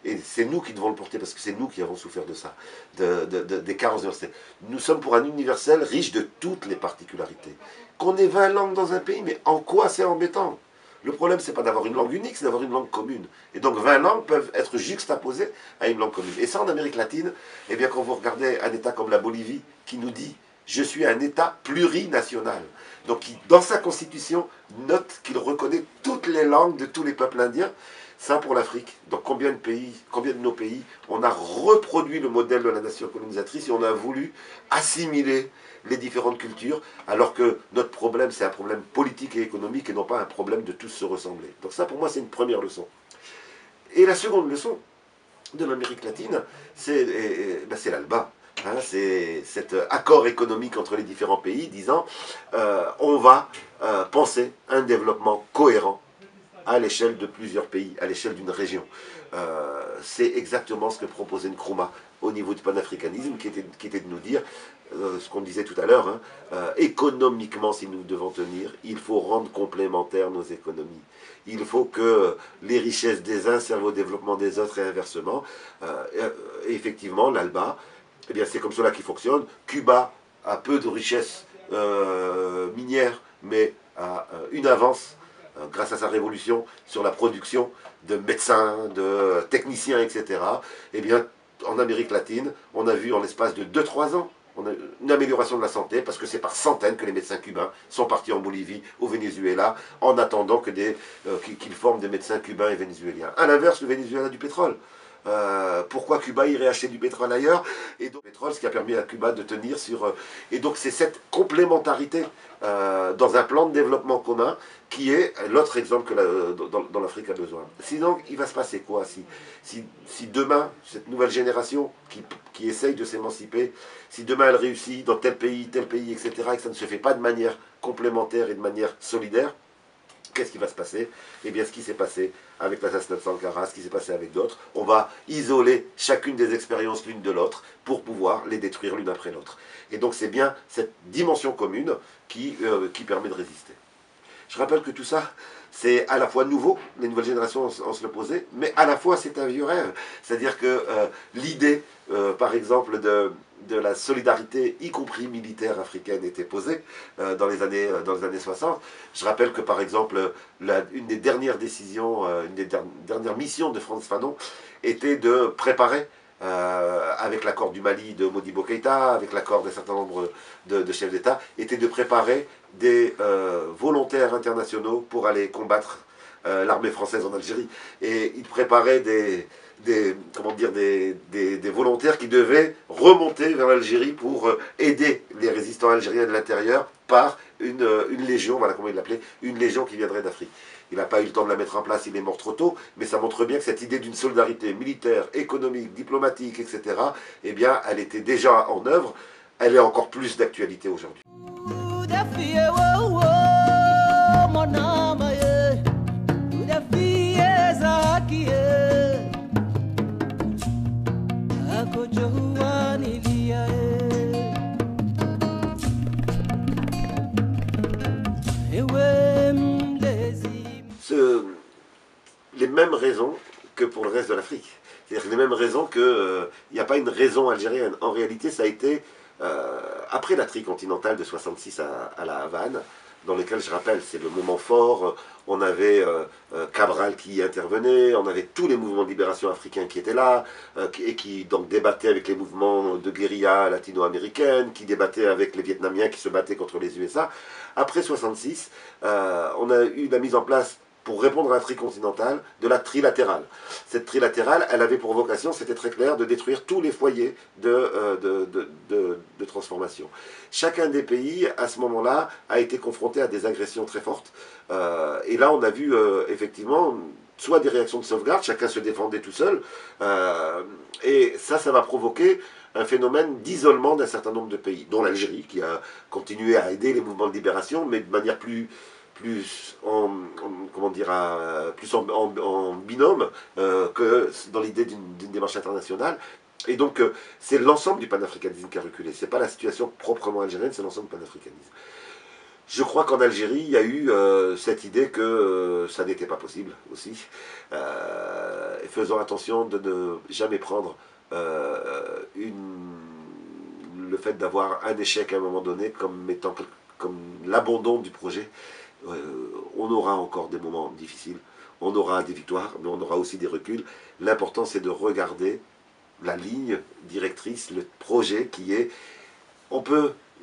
et c'est nous qui devons le porter, parce que c'est nous qui avons souffert de ça, des carences universelles. Nous sommes pour un universel riche de toutes les particularités. Qu'on ait 20 langues dans un pays, mais en quoi c'est embêtant? Le problème, c'est pas d'avoir une langue unique, c'est d'avoir une langue commune. Et donc 20 langues peuvent être juxtaposées à une langue commune. Et ça, en Amérique latine, eh bien, quand vous regardez un État comme la Bolivie, qui nous dit « je suis un État plurinational », donc qui, dans sa constitution, note qu'il reconnaît toutes les langues de tous les peuples indiens. Ça pour l'Afrique. Donc combien de nos pays, on a reproduit le modèle de la nation colonisatrice et on a voulu assimiler les différentes cultures, alors que notre problème, c'est un problème politique et économique et non pas un problème de tous se ressembler. Donc ça, pour moi, c'est une première leçon. Et la seconde leçon de l'Amérique latine, c'est l'ALBA. Hein, c'est cet accord économique entre les différents pays disant on va penser un développement cohérent à l'échelle de plusieurs pays, à l'échelle d'une région. C'est exactement ce que proposait Nkrumah au niveau du panafricanisme, qui était de nous dire, ce qu'on disait tout à l'heure, hein, économiquement, si nous devons tenir, il faut rendre complémentaires nos économies. Il faut que les richesses des uns servent au développement des autres et inversement. Effectivement, l'ALBA, eh bien, c'est comme cela qu'il fonctionne. Cuba a peu de richesses minières, mais a une avance grâce à sa révolution sur la production de médecins, de techniciens, etc. Eh bien, en Amérique latine, on a vu en l'espace de 2-3 ans on a une amélioration de la santé, parce que c'est par centaines que les médecins cubains sont partis en Bolivie, au Venezuela, en attendant qu'ils forment des médecins cubains et vénézuéliens. À l'inverse, le Venezuela a du pétrole. Pourquoi Cuba irait acheter du pétrole ailleurs? Et donc, le pétrole, ce qui a permis à Cuba de tenir sur... et donc, c'est cette complémentarité dans un plan de développement commun qui est l'autre exemple que dans l'Afrique a besoin. Sinon, il va se passer quoi si demain, cette nouvelle génération qui essaye de s'émanciper, si demain elle réussit dans tel pays, etc., et que ça ne se fait pas de manière complémentaire et de manière solidaire, qu'est-ce qui va se passer? Eh bien, ce qui s'est passé avec l'assassinat de Sankara, ce qui s'est passé avec d'autres, on va isoler chacune des expériences l'une de l'autre pour pouvoir les détruire l'une après l'autre. Et donc, c'est bien cette dimension commune qui permet de résister. Je rappelle que tout ça, c'est à la fois nouveau, les nouvelles générations en se le posaient, mais à la fois c'est un vieux rêve. C'est-à-dire que l'idée, par exemple, de la solidarité, y compris militaire africaine, était posée dans les années 60. Je rappelle que, par exemple, une des dernières décisions, une des dernières missions de Frantz Fanon était de préparer avec l'accord du Mali de Modibo Keïta, avec l'accord d'un certain nombre de chefs d'État, était de préparer des volontaires internationaux pour aller combattre l'armée française en Algérie. Et ils préparaient des volontaires qui devaient remonter vers l'Algérie pour aider les résistants algériens de l'intérieur par une légion, voilà comment il l'appelait, une légion qui viendrait d'Afrique. Il n'a pas eu le temps de la mettre en place, il est mort trop tôt, mais ça montre bien que cette idée d'une solidarité militaire, économique, diplomatique, etc., eh bien, elle était déjà en œuvre, elle est encore plus d'actualité aujourd'hui. Les mêmes raisons que pour le reste de l'Afrique. C'est-à-dire les mêmes raisons que... Il n'y a pas une raison algérienne. En réalité, ça a été, après la tricontinentale de 66 à la Havane, dans lequel, je rappelle, c'est le moment fort, on avait Cabral qui intervenait, on avait tous les mouvements de libération africains qui étaient là, et qui donc débattaient avec les mouvements de guérilla latino-américaine, qui débattaient avec les Vietnamiens qui se battaient contre les USA. Après 66, on a eu la mise en place, pour répondre à la tricontinentale, de la trilatérale. Cette trilatérale, elle avait pour vocation, c'était très clair, de détruire tous les foyers de transformation. Chacun des pays, à ce moment-là, a été confronté à des agressions très fortes. Et là, on a vu, effectivement, soit des réactions de sauvegarde, chacun se défendait tout seul, et ça va provoquer un phénomène d'isolement d'un certain nombre de pays, dont l'Algérie, qui a continué à aider les mouvements de libération, mais de manière plus en binôme que dans l'idée d'une démarche internationale. Et donc, c'est l'ensemble du panafricanisme qui a reculé. Ce n'est pas la situation proprement algérienne, c'est l'ensemble du panafricanisme. Je crois qu'en Algérie, il y a eu cette idée que ça n'était pas possible aussi, et faisant attention de ne jamais prendre le fait d'avoir un échec à un moment donné comme l'abandon du projet. On aura encore des moments difficiles, on aura des victoires, mais on aura aussi des reculs. L'important, c'est de regarder la ligne directrice, le projet qui est...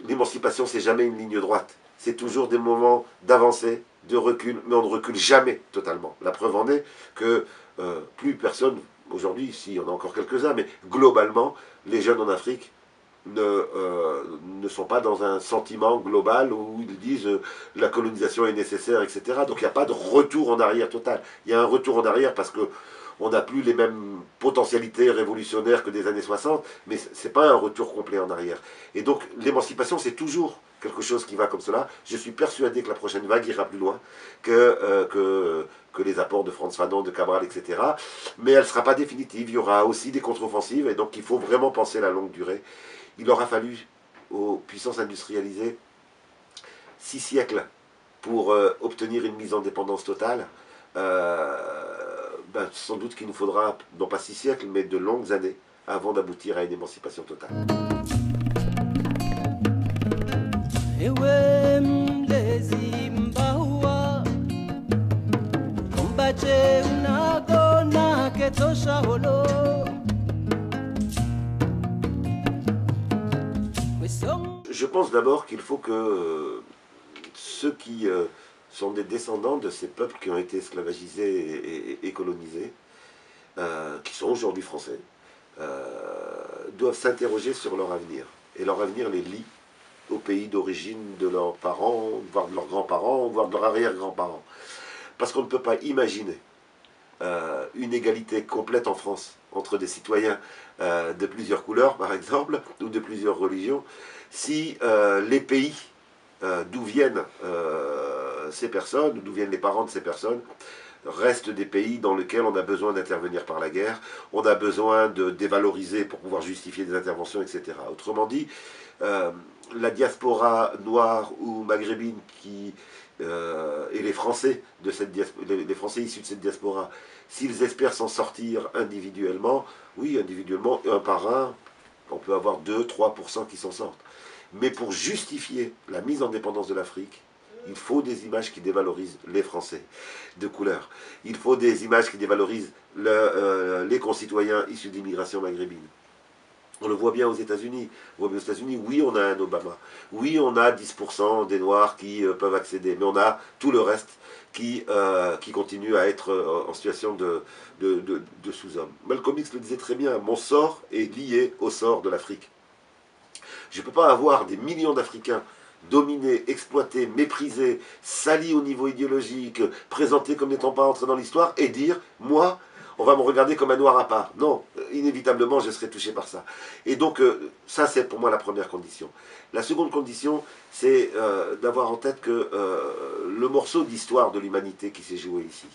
L'émancipation, c'est jamais une ligne droite. C'est toujours des moments d'avancée, de recul, mais on ne recule jamais totalement. La preuve en est que plus personne, aujourd'hui, si on a encore quelques-uns, mais globalement, les jeunes en Afrique ne sont pas dans un sentiment global où ils disent la colonisation est nécessaire, etc. Donc il n'y a pas de retour en arrière total. Il y a un retour en arrière parce qu'on n'a plus les mêmes potentialités révolutionnaires que des années 60, mais ce n'est pas un retour complet en arrière. Et donc l'émancipation, c'est toujours quelque chose qui va comme cela. Je suis persuadé que la prochaine vague ira plus loin que les apports de Frantz Fanon, de Cabral, etc. Mais elle ne sera pas définitive. Il y aura aussi des contre-offensives, et donc il faut vraiment penser la longue durée. Il aura fallu aux puissances industrialisées 6 siècles pour obtenir une mise en dépendance totale. Sans doute qu'il nous faudra, non pas 6 siècles, mais de longues années avant d'aboutir à une émancipation totale. Je pense d'abord qu'il faut que ceux qui sont des descendants de ces peuples qui ont été esclavagisés et colonisés, qui sont aujourd'hui français, doivent s'interroger sur leur avenir. Et leur avenir les lie au pays d'origine de leurs parents, voire de leurs grands-parents, voire de leurs arrière-grands-parents. Parce qu'on ne peut pas imaginer une égalité complète en France entre des citoyens de plusieurs couleurs, par exemple, ou de plusieurs religions, si les pays d'où viennent ces personnes, d'où viennent les parents de ces personnes, restent des pays dans lesquels on a besoin d'intervenir par la guerre, on a besoin de dévaloriser pour pouvoir justifier des interventions, etc. Autrement dit, la diaspora noire ou maghrébine et les Français, les Français issus de cette diaspora, s'ils espèrent s'en sortir individuellement, oui, individuellement, un par un, on peut avoir 2-3% qui s'en sortent. Mais pour justifier la mise en dépendance de l'Afrique, Il faut des images qui dévalorisent les Français de couleur. Il faut des images qui dévalorisent les concitoyens issus d'immigration maghrébine. On le voit bien aux États-Unis. Aux États-Unis, oui, on a un Obama. Oui, on a 10% des Noirs qui peuvent accéder. Mais on a tout le reste qui continue à être en situation de sous-homme. Malcolm X le disait très bien, mon sort est lié au sort de l'Afrique. Je ne peux pas avoir des millions d'Africains dominés, exploités, méprisés, salis au niveau idéologique, présentés comme n'étant pas entrés dans l'histoire, et dire, moi, on va me regarder comme un noir à part. Non, inévitablement, je serai touché par ça. Et donc, ça, c'est pour moi la première condition. La seconde condition, c'est d'avoir en tête que le morceau d'histoire de l'humanité qui s'est joué ici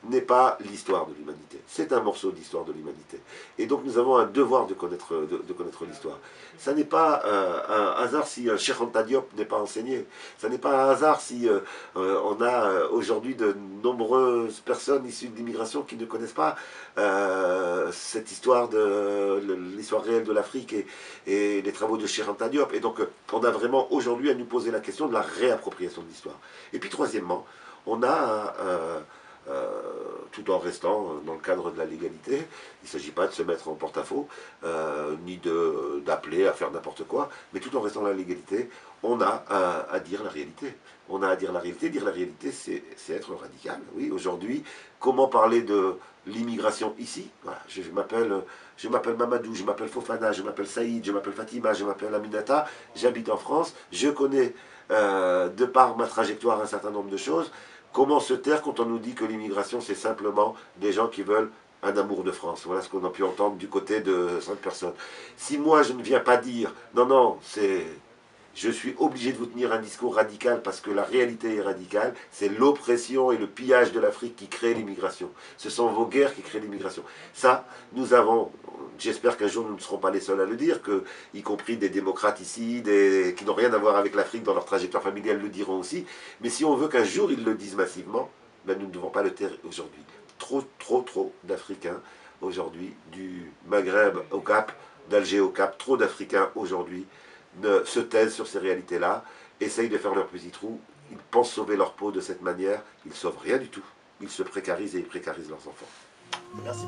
n'est pas l'histoire de l'humanité. C'est un morceau d'histoire de l'humanité. Et donc, nous avons un devoir de connaître l'histoire. Ça n'est pas un hasard si un Cheikh Anta Diop n'est pas enseigné. Ça n'est pas un hasard si on a aujourd'hui de nombreuses personnes issues de l'immigration qui ne connaissent pas cette histoire l'histoire réelle de l'Afrique et les travaux de Cheikh Anta Diop. Et donc, on a vraiment aujourd'hui à nous poser la question de la réappropriation de l'histoire. Et puis, troisièmement, on a tout en restant dans le cadre de la légalité. Il ne s'agit pas de se mettre en porte-à-faux, ni d'appeler à faire n'importe quoi, mais tout en restant dans la légalité, on a à dire la réalité. On a à dire la réalité. Dire la réalité, c'est être radical. Oui, aujourd'hui, comment parler de l'immigration ici? Voilà, je m'appelle Mamadou, je m'appelle Fofana, je m'appelle Saïd, je m'appelle Fatima, je m'appelle Aminata, j'habite en France, je connais, de par ma trajectoire, un certain nombre de choses. Comment se taire quand on nous dit que l'immigration, c'est simplement des gens qui veulent un amour de France? Voilà ce qu'on a pu entendre du côté de 5 personnes. Si moi, je ne viens pas dire, non, non, je suis obligé de vous tenir un discours radical parce que la réalité est radicale, c'est l'oppression et le pillage de l'Afrique qui crée l'immigration. Ce sont vos guerres qui créent l'immigration. Ça, nous avons, j'espère qu'un jour nous ne serons pas les seuls à le dire, que, y compris des démocrates ici, qui n'ont rien à voir avec l'Afrique dans leur trajectoire familiale le diront aussi. Mais si on veut qu'un jour ils le disent massivement, ben nous ne devons pas le taire aujourd'hui. Trop d'Africains aujourd'hui, du Maghreb au Cap, d'Alger au Cap, trop d'Africains aujourd'hui se taisent sur ces réalités-là, essayent de faire leur petit trou, ils pensent sauver leur peau de cette manière, ils ne sauvent rien du tout. Ils se précarisent et ils précarisent leurs enfants. Merci.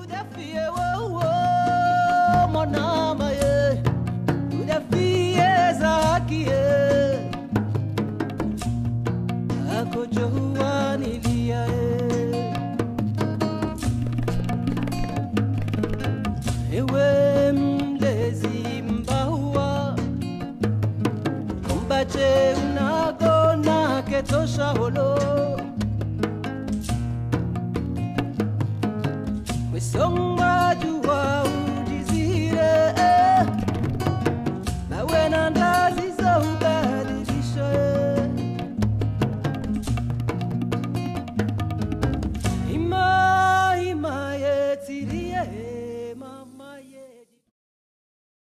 Una gona que tosha holo